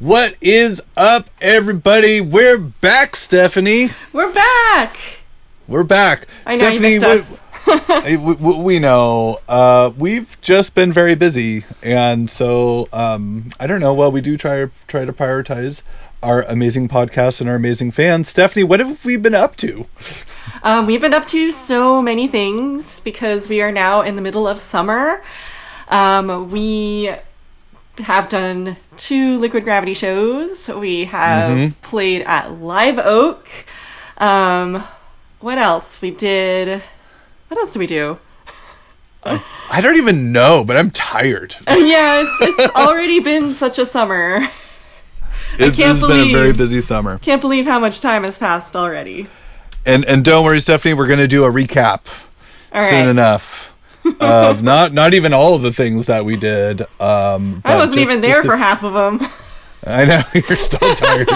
What is up, everybody? We're back, Stephanie. We're back. We're back. I know Stephanie, you missed us. we know. We've just been very busy, and so I don't know. Well, we do try to prioritize our amazing podcast and our amazing fans. Stephanie, what have we been up to? We've been up to so many things because we are now in the middle of summer. We have done 2 Liquid Gravity shows. We have played at Live Oak. What else? What else did we do? I don't even know, but I'm tired. Yeah, it's already been such a summer. It's been a very busy summer. Can't believe how much time has passed already. And don't worry, Stephanie, we're going to do a recap soon enough. Of not even all of the things that we did. I wasn't even there for half of them. I know, you're still tired.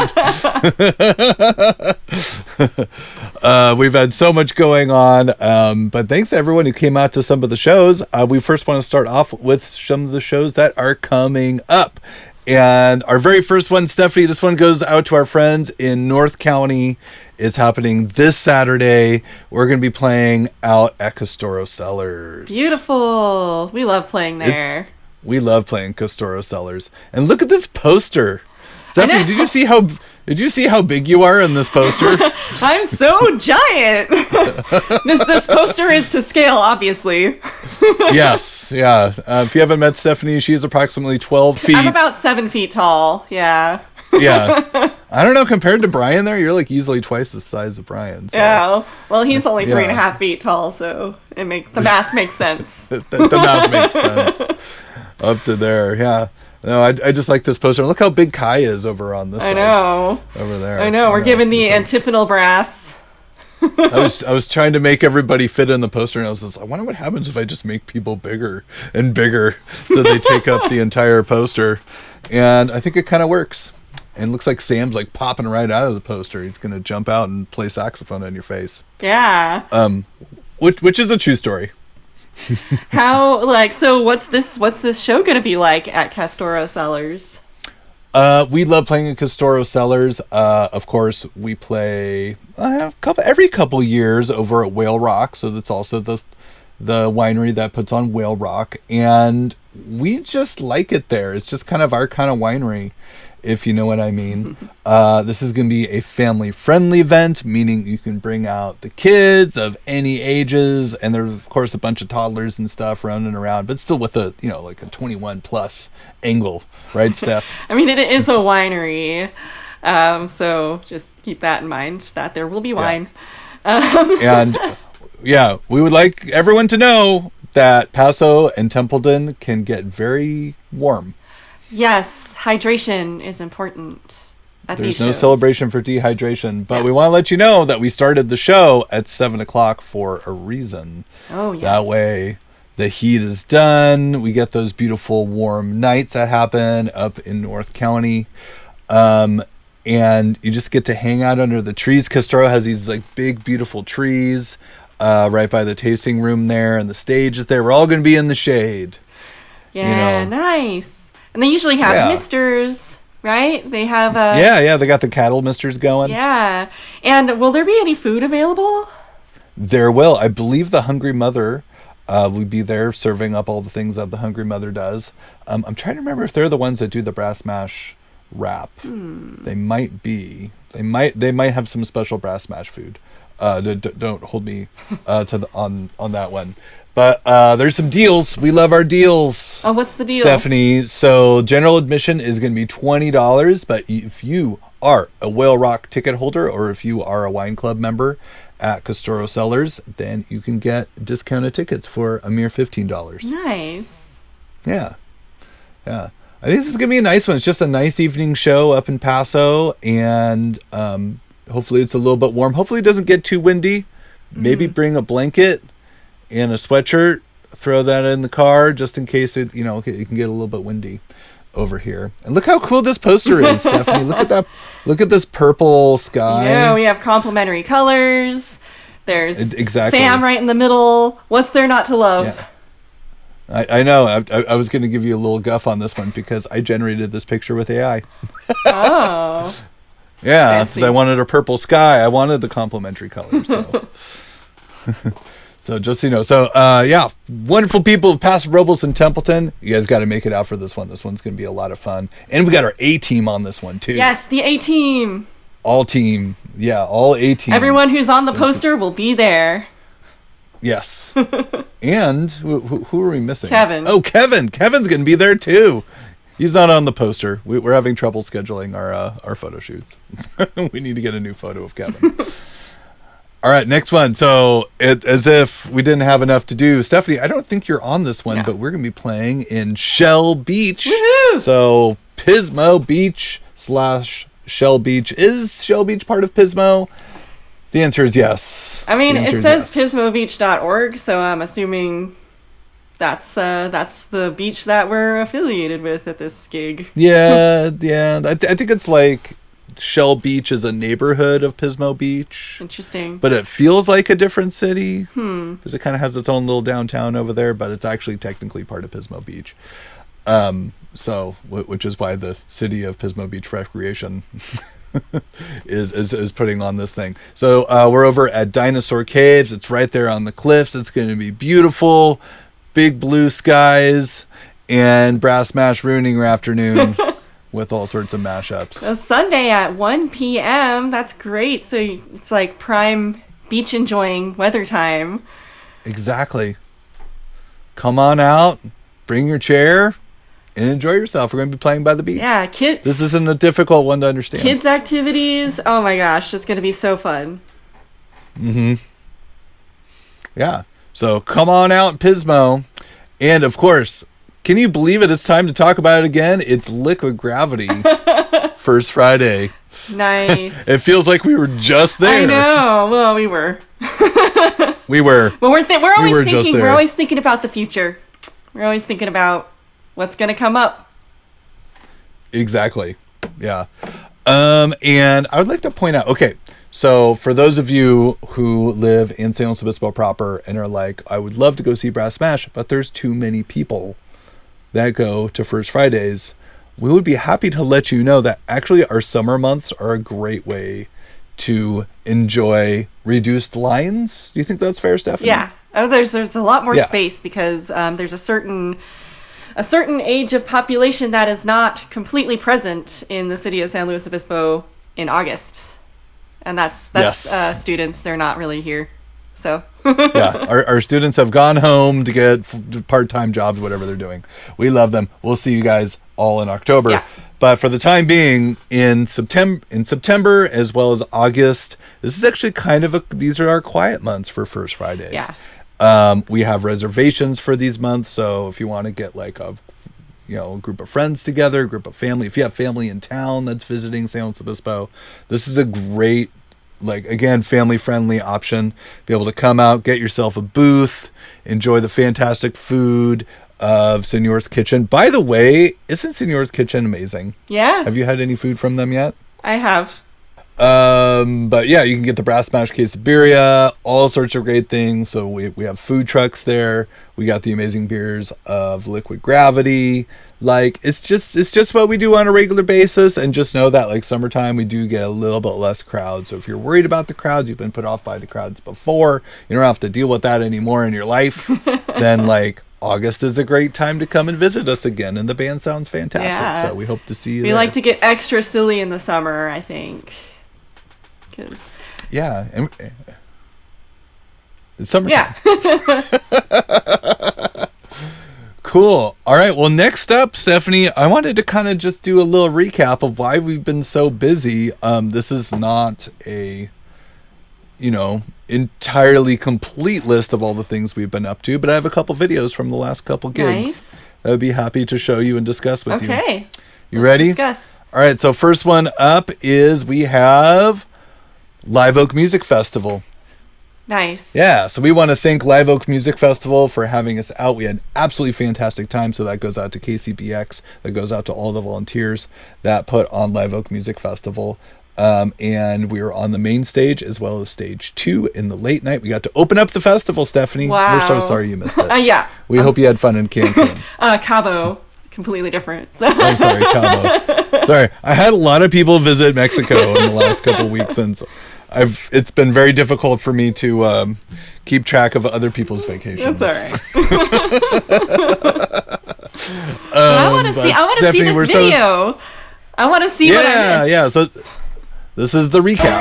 We've had so much going on, but thanks to everyone who came out to some of the shows. We first want to start off with some of the shows that are coming up. And our very first one, Stephanie, this one goes out to our friends in North County. It's happening this Saturday. We're going to be playing out at Castoro Cellars. Beautiful. We love playing there. We love playing Castoro Cellars. And look at this poster. Stephanie, did you see how big you are in this poster? I'm so giant. This poster is to scale, obviously. Yes, yeah. If you haven't met Stephanie, she's approximately 12 feet. I'm about 7 feet tall. Yeah. Yeah. I don't know, compared to Brian there, you're like easily twice the size of Brian. So. Yeah. Well, he's only 3.5 feet tall, so the math makes sense. the math makes sense. Up to there, yeah. No, I just like this poster. Look how big Kai is over on this side. I know. Over there. I know. We're giving the antiphonal brass. I was trying to make everybody fit in the poster, and I was like, I wonder what happens if I just make people bigger and bigger so they take up the entire poster. And I think it kind of works. And it looks like Sam's like popping right out of the poster. He's going to jump out and play saxophone in your face. Yeah. Which is a true story. So what's this show gonna be like at Castoro Cellars? We love playing at Castoro Cellars. Of course, we play every couple years over at Whale Rock, so that's also the winery that puts on Whale Rock, and we just like it there. It's just kind of our kind of winery, if you know what I mean. This is going to be a family-friendly event, meaning you can bring out the kids of any ages, and there's, of course, a bunch of toddlers and stuff running around, but still with a 21-plus angle, right, Steph? I mean, it is a winery, so just keep that in mind, that there will be wine. And, yeah, we would like everyone to know that Paso and Templeton can get very warm. Yes, hydration is important at these shows. There's no celebration for dehydration, but we want to let you know that we started the show at 7 o'clock for a reason. Oh, yes. That way the heat is done. We get those beautiful warm nights that happen up in North County. And you just get to hang out under the trees. Castoro has these like big, beautiful trees right by the tasting room there, and the stage is there. We're all going to be in the shade. Yeah, nice. And they usually have misters, right? They have they got the cattle misters going. Yeah. And will there be any food available? There will. I believe the Hungry Mother would be there serving up all the things that the Hungry Mother does. I'm trying to remember if they're the ones that do the brass mash wrap. They might be. They might have some special brass mash food. Don't hold me on that one. But there's some deals. We love our deals. Oh, what's the deal, Stephanie? So general admission is going to be $20, but if you are a Whale Rock ticket holder or if you are a wine club member at Castoro Cellars, then you can get discounted tickets for a mere $15. Nice. Yeah. I think this is going to be a nice one. It's just a nice evening show up in Paso, and hopefully it's a little bit warm. Hopefully it doesn't get too windy. Maybe bring a blanket and a sweatshirt, throw that in the car just in case it can get a little bit windy over here. And look how cool this poster is, Stephanie. Look at that. Look at this purple sky. Yeah, we have complementary colors. There's exactly. Sam right in the middle. What's there not to love? Yeah. I know. I was going to give you a little guff on this one because I generated this picture with AI. Oh. Yeah, because I wanted a purple sky. I wanted the complementary color. So, so just so you know. So, yeah, wonderful people of Paso Robles and Templeton. You guys got to make it out for this one. This one's going to be a lot of fun. And we got our A-team on this one, too. Yes, the A-team. All team. Yeah, all A-team. Everyone who's on the poster will be there. Yes. And who are we missing? Kevin. Oh, Kevin. Kevin's going to be there, too. He's not on the poster. We're having trouble scheduling our photo shoots. We need to get a new photo of Kevin. All right, next one. So, as if we didn't have enough to do, Stephanie, I don't think you're on this one, but we're going to be playing in Shell Beach. Woohoo! So, Pismo Beach / Shell Beach. Is Shell Beach part of Pismo? The answer is yes. I mean, it says pismobeach.org, so I'm assuming that's the beach that we're affiliated with at this gig. Yeah. I think it's like Shell Beach is a neighborhood of Pismo Beach. Interesting. But it feels like a different city. Because it kind of has its own little downtown over there, but it's actually technically part of Pismo Beach. So, which is why the city of Pismo Beach Recreation is putting on this thing. So we're over at Dinosaur Caves. It's right there on the cliffs. It's going to be beautiful, big blue skies, and Brass Mash ruining your afternoon with all sorts of mashups. A Sunday at 1 p.m. That's great. So it's like prime beach enjoying weather time. Exactly. Come on out, bring your chair, and enjoy yourself. We're going to be playing by the beach. Yeah, This isn't a difficult one to understand. Kids activities. Oh my gosh, it's going to be so fun. Yeah. So come on out, Pismo. And of course, can you believe it? It's time to talk about it again. It's Liquid Gravity First Friday. Nice. It feels like we were just there. I know. Well, we were. We were. Well, we're always thinking about the future. We're always thinking about what's going to come up. Exactly. Yeah. And I would like to point out, okay, so for those of you who live in San Luis Obispo proper and are like, I would love to go see Brass Smash, but there's too many people that go to First Fridays, we would be happy to let you know that actually our summer months are a great way to enjoy reduced lines. Do you think that's fair, Stephanie? Yeah. Oh, there's a lot more space because there's a certain age of population that is not completely present in the city of San Luis Obispo in August. And that's yes. Students. They're not really here. So yeah, our students have gone home to get part-time jobs, whatever they're doing. We love them. We'll see you guys all in October. Yeah. But for the time being, in September as well as August, this is actually these are our quiet months for First Fridays. Yeah. We have reservations for these months, so if you want to get like a group of friends together, a group of family, if you have family in town that's visiting San Luis Obispo, this is a great, family-friendly option. Be able to come out, get yourself a booth, enjoy the fantastic food of Senor's Kitchen. By the way, isn't Senor's Kitchen amazing? Yeah. Have you had any food from them yet? I have. But yeah, you can get the Brass Smash Quesadilla, all sorts of great things. So we have food trucks there. We got the amazing beers of Liquid Gravity. It's just what we do on a regular basis. And just know that summertime, we do get a little bit less crowds. So if you're worried about the crowds, you've been put off by the crowds before, you don't have to deal with that anymore in your life, then August is a great time to come and visit us again. And the band sounds fantastic. Yeah. So we hope to see you there. We like to get extra silly in the summer, I think. Yeah, and it's summertime. Yeah. Cool. All right. Well, next up, Stephanie, I wanted to kind of just do a little recap of why we've been so busy. This is not a, entirely complete list of all the things we've been up to, but I have a couple videos from the last couple gigs. Nice. I would be happy to show you and discuss with you. Okay. You ready? Discuss. All right. So first one up is we have Live Oak Music Festival. Nice. Yeah, so we want to thank Live Oak Music Festival for having us out. We had an absolutely fantastic time, so that goes out to KCBX, that goes out to all the volunteers that put on Live Oak Music Festival. And we were on the main stage as well as stage 2 in the late night. We got to open up the festival, Stephanie. Wow. We're so sorry you missed it. Yeah. We hope you had fun in Cancun. Cabo, completely different. So. I'm sorry, Cabo. Sorry, I had a lot of people visit Mexico in the last couple of weeks, and it's been very difficult for me to keep track of other people's vacations. That's all right. I want to see this video. I want to see what I missed. Yeah. So this is the recap.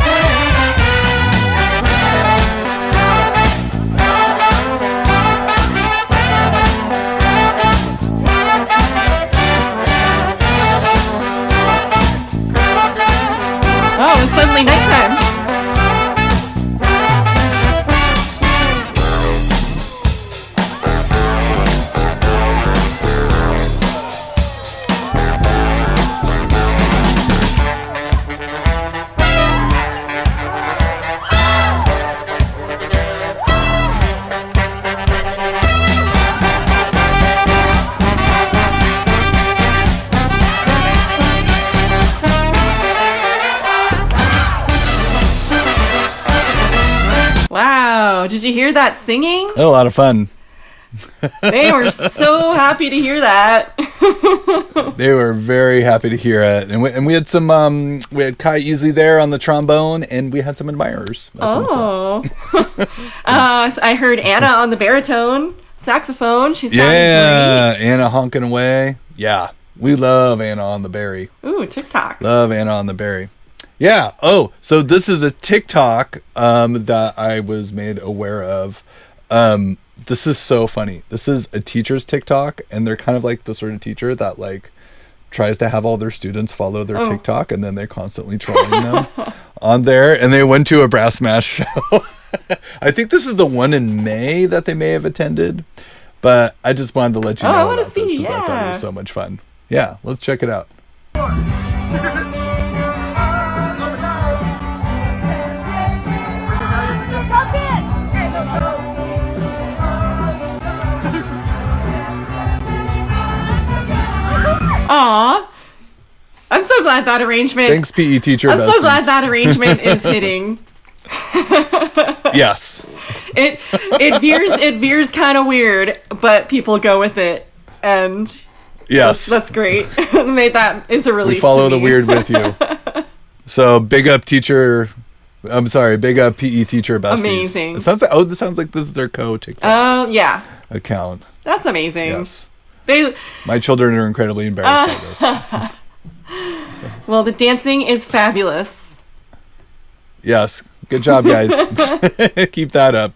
Oh, it's suddenly nighttime. Wow, did you hear that singing? Oh, a lot of fun. They were so happy to hear that. They were very happy to hear it. And we had some, we had Kai Easley there on the trombone, and we had some admirers. Oh. So I heard Anna on the baritone saxophone. She's yeah, great. Anna honking away. Yeah, we love Anna on the Berry. Ooh, TikTok. Love Anna on the Berry. Yeah. Oh, so this is a TikTok that I was made aware of. This is so funny. This is a teacher's TikTok, and they're kind of like the sort of teacher that like tries to have all their students follow their TikTok, and then they're constantly trolling them on there. And they went to a brass mash show. I think this is the one in May that they may have attended, but I just wanted to let you know about this because I thought it was so much fun. Yeah, let's check it out. Aw. I'm so glad that arrangement. Thanks, PE teacher. I'm so glad that arrangement is hitting. Yes. It veers kind of weird, but people go with it, and yes, that's great. Made that is a relief. We follow the weird with you. So big up teacher. I'm sorry, big up PE teacher besties. Amazing. It sounds like, this sounds like this is their TikTok. Yeah. Account. That's amazing. Yes. My children are incredibly embarrassed by this. Well, the dancing is fabulous. Yes. Good job, guys. Keep that up.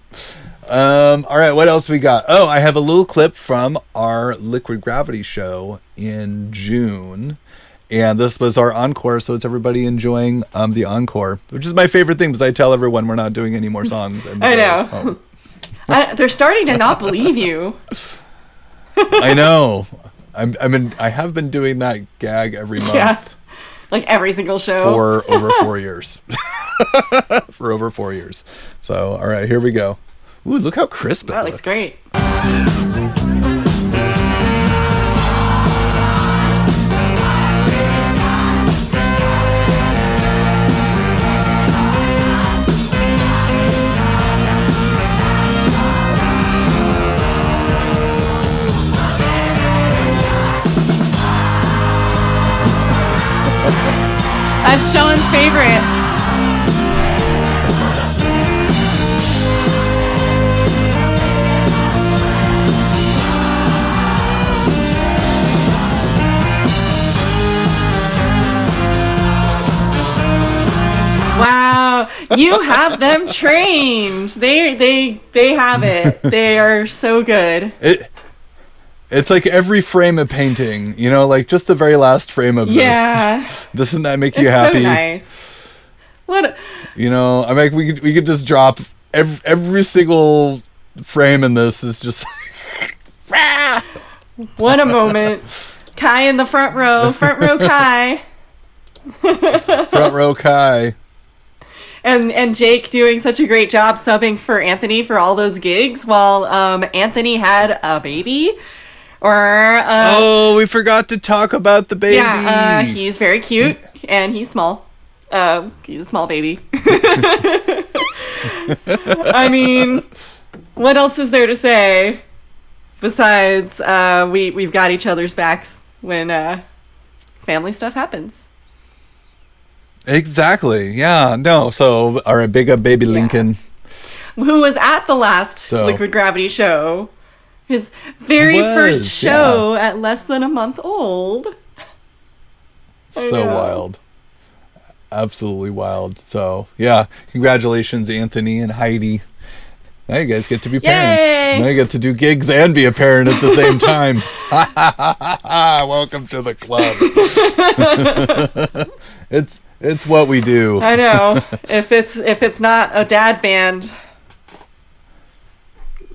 All right, what else we got? Oh, I have a little clip from our Liquid Gravity show in June. And this was our encore, so it's everybody enjoying the encore, which is my favorite thing because I tell everyone we're not doing any more songs. And I know. They're starting to not believe you. I know. I have been doing that gag every month. Yeah. Like every single show. For over 4 years. For over 4 years. So, all right, here we go. Ooh, look how crisp it looks great. That's Sean's favorite. Wow, you have them trained. They have it. They are so good. It's like every frame of painting, you know, like just the very last frame of this. Yeah. Doesn't that make you happy? So nice. What? You know, I mean, we could just drop every single frame in this is just. What a moment! Kai in the front row Kai. Front row Kai. And Jake doing such a great job subbing for Anthony for all those gigs while Anthony had a baby. We forgot to talk about the baby. Yeah, he's very cute and he's small. He's a small baby. I mean, what else is there to say besides we've got each other's backs when family stuff happens. Exactly. Yeah. No. So our big baby Lincoln, who was at the last Liquid Gravity show, his very first show at less than a month old. So wild. Absolutely wild. So yeah, congratulations, Anthony and Heidi. Now you guys get to be parents. Yay! Now you get to do gigs and be a parent at the same time. Welcome to the club. It's what we do. I know. If it's not a dad band,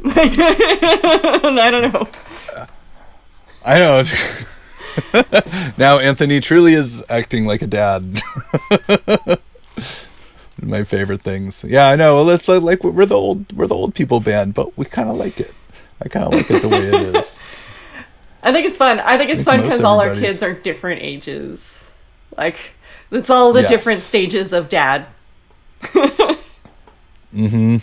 I don't know. I know. Now Anthony truly is acting like a dad. My favorite things. Yeah, I know. Well, it's like we're the old people band, but we kind of like it. I kind of like it the way it is. I think it's fun. I think it's fun because all our kids are different ages. Like, it's all the different stages of dad. Mm-hmm.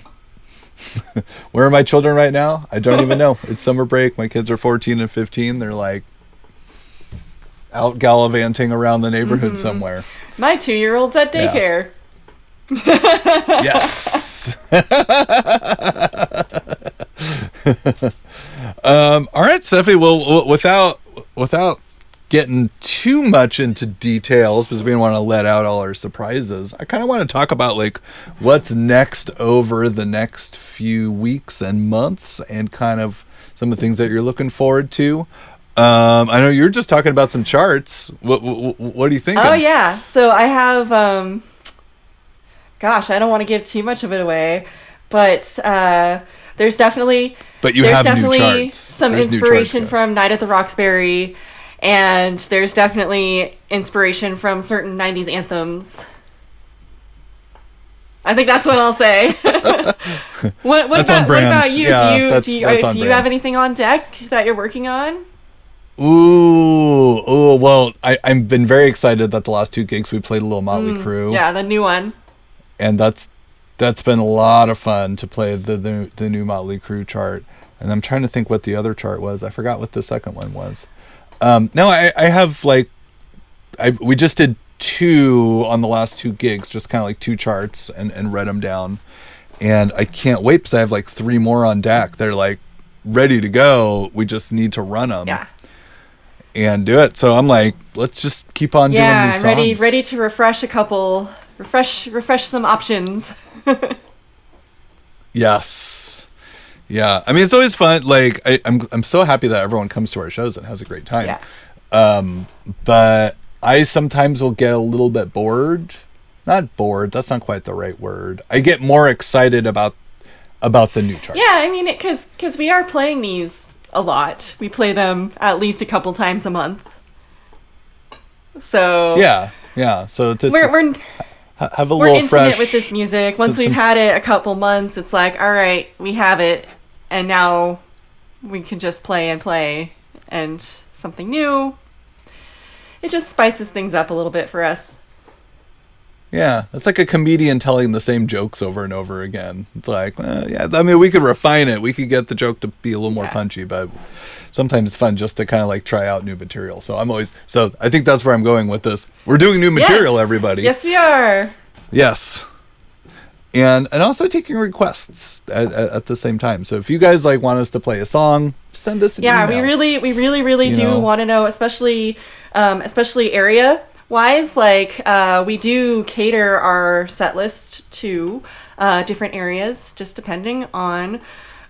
Where are my children right now? I don't even know. It's summer break. My kids are 14 and 15. They're like out gallivanting around the neighborhood somewhere. My 2-year-old's at daycare. Yes. All right, Steffi. Well, without getting too much into details, because we don't want to let out all our surprises, I kind of want to talk about like what's next over the next few weeks and months, and kind of some of the things that you're looking forward to. I know you're just talking about some charts. What do you think? Oh yeah, so I have. Gosh, I don't want to give too much of it away, but there's definitely new charts. Some inspiration from Night at the Roxbury, and there's definitely inspiration from certain 90s anthems. I think that's what I'll say. What about you? Yeah, do you have anything on deck that you're working on? Ooh, well, I've been very excited that the last 2 gigs we played a little Motley Crue. Yeah, the new one. And that's been a lot of fun to play the new Motley Crue chart. And I'm trying to think what the other chart was. I forgot what the second one was. No, I have we just did 2 on the last 2 gigs, just kind of like 2 charts and read them down. And I can't wait because I have 3 more on deck. They're ready to go. We just need to run them. Yeah. And do it. So I'm like, let's just keep on doing these songs. Yeah, I'm ready to refresh a couple. Refresh some options. Yes. Yeah. I mean, it's always fun. I'm so happy that everyone comes to our shows and has a great time. Yeah. But I sometimes will get a little bit bored. Not bored. That's not quite the right word. I get more excited about the new charts. Yeah. I mean, because we are playing these a lot. We play them at least a couple times a month. So yeah. So we're have a we're little intimate fresh with this music. Once we've had it a couple months, it's like, all right, we have it, and now we can just play and something new. It just spices things up a little bit for us. Yeah, it's like a comedian telling the same jokes over and over again. It's like, yeah, I mean, we could refine it. We could get the joke to be a little more punchy, but sometimes it's fun just to kind of try out new material. So I think that's where I'm going with this. We're doing new material, everybody. Yes, we are. Yes. And also taking requests at the same time. So if you guys want us to play a song, send us an email. Yeah, we really do want to know, especially area wise, we do cater our set list to different areas, just depending on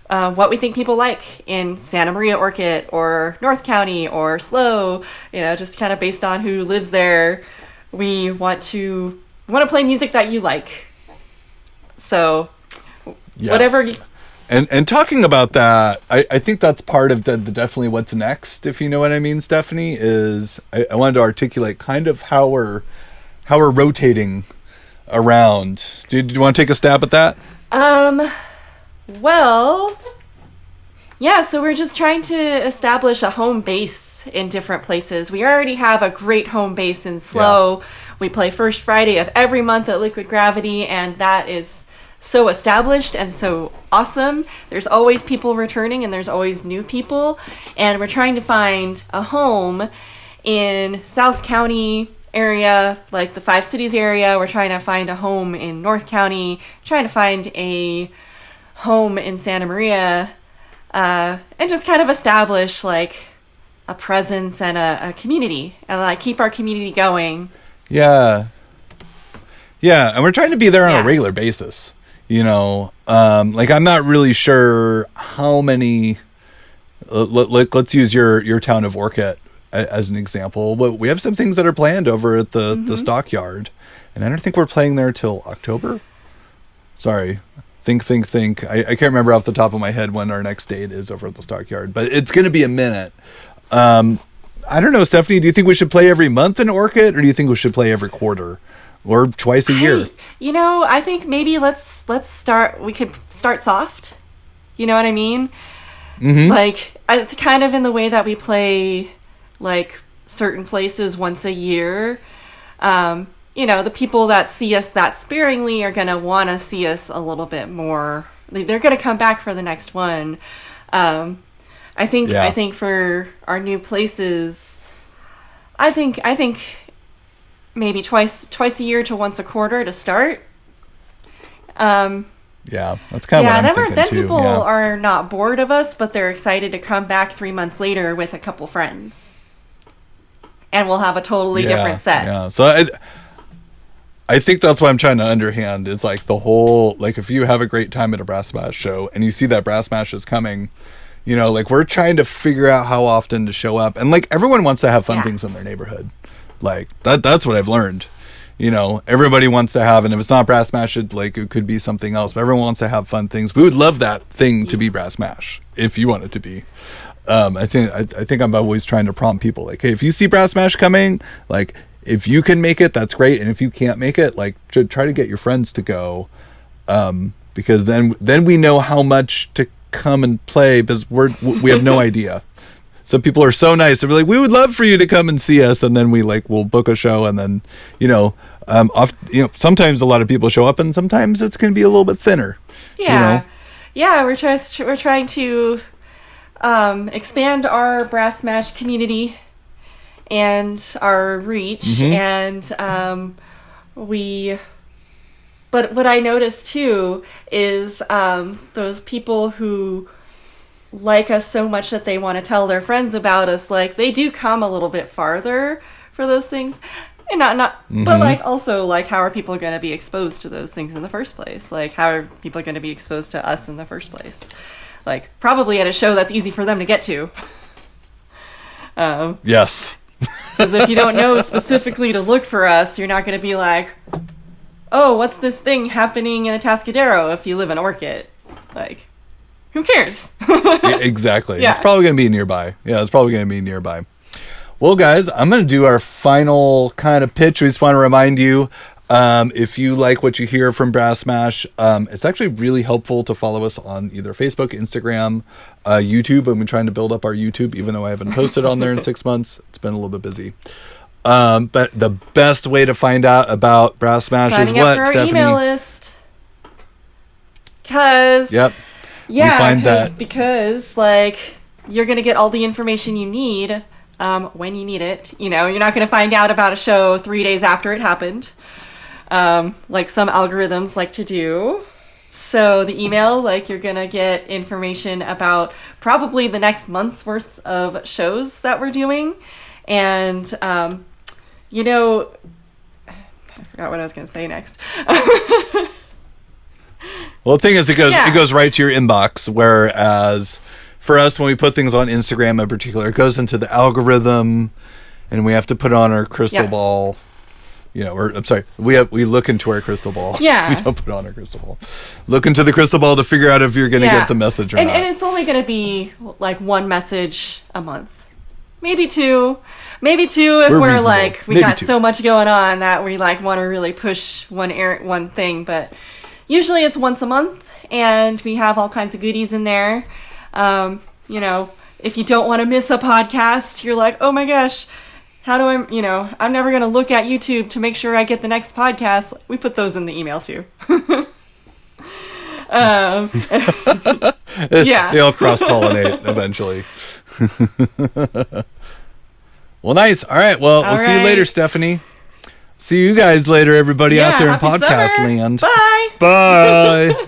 what we think people like in Santa Maria Orchid or North County or SLO, just kind of based on who lives there. We want to play music that you like. So whatever. And talking about that, I think that's part of the definitely what's next, if you know what I mean, Stephanie, is I wanted to articulate kind of how we're rotating around. Do you want to take a stab at that? Well, yeah, so we're just trying to establish a home base in different places. We already have a great home base in SLO. We play first Friday of every month at Liquid Gravity, and that is so established and so awesome. There's always people returning, and there's always new people, and we're trying to find a home in South County area, like the Five Cities area. We're trying to find a home in North County, trying to find a home in Santa Maria, and just kind of establish like a presence and a community, and like keep our community going. Yeah, and we're trying to be there on a regular basis. Like I'm not really sure how many. Let's use your town of Orcutt as an example. But we have some things that are planned over at the stockyard, and I don't think we're playing there till October. Sorry, think. I can't remember off the top of my head when our next date is over at the stockyard, but it's going to be a minute. I don't know, Stephanie. Do you think we should play every month in Orcutt, or do you think we should play every quarter? Or twice a year? I think maybe let's start. We could start soft. You know what I mean? Mm-hmm. Like it's kind of in the way that we play, like certain places once a year. The people that see us that sparingly are gonna want to see us a little bit more. They're gonna come back for the next one. I think for our new places, I think maybe twice a year to once a quarter to start. That's kind of what I'm thinking then too. People are not bored of us, but they're excited to come back 3 months later with a couple friends, and we'll have a totally different set. Yeah, so I think that's what I'm trying to underhand. It's like the whole, like if you have a great time at a Brass Smash show and you see that Brass Smash is coming, like we're trying to figure out how often to show up, and like everyone wants to have fun things in their neighborhood. Like that's what I've learned. Everybody wants to have, and if it's not Brass Smash, it could be something else, but everyone wants to have fun things. We would love that thing to be Brass Smash if you want it to be. I think I'm always trying to prompt people like, hey, if you see Brass Smash coming, like if you can make it, that's great, and if you can't make it, like try to get your friends to go, because then we know how much to come and play, because we have no idea. Some people are so nice. They're like, we would love for you to come and see us. And then we'll book a show. And then, sometimes a lot of people show up, and sometimes it's going to be a little bit thinner. Yeah. Yeah. We're trying to expand our Brass Smash community and our reach. Mm-hmm. And but what I noticed too is those people who like us so much that they want to tell their friends about us, like they do come a little bit farther for those things, and not mm-hmm. but like also like how are people going to be exposed to those things in the first place? Like how are people going to be exposed to us in the first place? Like probably at a show that's easy for them to get to. Yes. Because if you don't know specifically to look for us, you're not going to be like, oh, what's this thing happening in Atascadero if you live in Orcutt? Like, who cares? Exactly. Yeah. It's probably going to be nearby. Well, guys, I'm going to do our final kind of pitch. We just want to remind you, if you like what you hear from Brass Smash, it's actually really helpful to follow us on either Facebook, Instagram, YouTube. I've been trying to build up our YouTube, even though I haven't posted on there in 6 months. It's been a little bit busy. But the best way to find out about Brass Smash is what, Stephanie? Signing up for our email list. Because... Yep. Yeah, because like you're gonna get all the information you need when you need it. You're not gonna find out about a show 3 days after it happened, like some algorithms like to do. So the email, like you're gonna get information about probably the next month's worth of shows that we're doing, and I forgot what I was gonna say next. Well, the thing is, it goes right to your inbox, whereas for us, when we put things on Instagram in particular, it goes into the algorithm, and we have to put on our crystal ball. We look into our crystal ball. Yeah. We don't put on our crystal ball. Look into the crystal ball to figure out if you're going to get the message or not. And it's only going to be like one message a month. Maybe two. Maybe two if we're like, we got so much going on that we like want to really push one thing, but... Usually it's once a month, and we have all kinds of goodies in there. If you don't want to miss a podcast, you're like, oh my gosh, how do I'm never going to look at YouTube to make sure I get the next podcast. We put those in the email too. Yeah. They all cross-pollinate eventually. Well, nice. All right. Well, we'll see you later, Stephanie. See you guys later, everybody out there in podcast land. Bye. Bye.